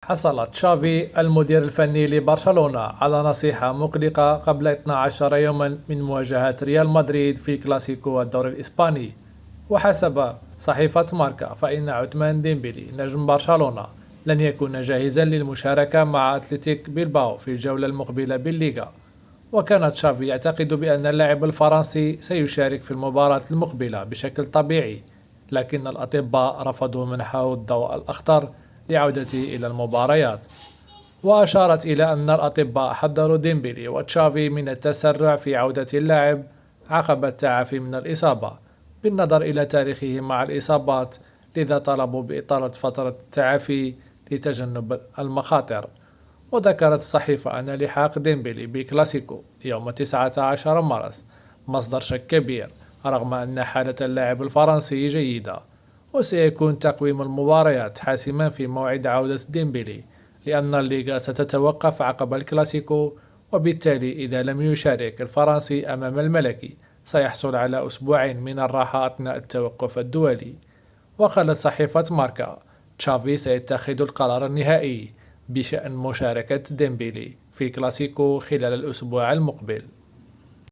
حصل تشافي المدير الفني لبرشلونة على نصيحة مقلقة قبل 12 يوما من مواجهة ريال مدريد في كلاسيكو الدوري الإسباني. وحسب صحيفة ماركا فإن عثمان ديمبلي نجم برشلونة لن يكون جاهزا للمشاركة مع أتلتيك بيلباو في الجولة المقبلة بالليغا. وكان تشافي يعتقد بأن اللاعب الفرنسي سيشارك في المباراة المقبلة بشكل طبيعي، لكن الأطباء رفضوا منحه الضوء الأخضر لعودته إلى المباريات. وأشارت إلى أن الأطباء حذروا ديمبلي وتشافي من التسرع في عودة اللاعب عقب التعافي من الإصابة بالنظر إلى تاريخه مع الإصابات، لذا طلبوا بإطالة فترة التعافي لتجنب المخاطر. وذكرت الصحيفة أن لحاق ديمبلي بكلاسيكو يوم 19 مارس مصدر شك كبير، رغم أن حالة اللاعب الفرنسي جيدة. وسيكون تقويم المباريات حاسما في موعد عودة ديمبلي، لأن الليغا ستتوقف عقب الكلاسيكو، وبالتالي إذا لم يشارك الفرنسي أمام الملكي سيحصل على أسبوعين من الراحة أثناء التوقف الدولي. وقالت صحيفة ماركا تشافي سيتخذ القرار النهائي بشأن مشاركة ديمبلي في كلاسيكو خلال الأسبوع المقبل.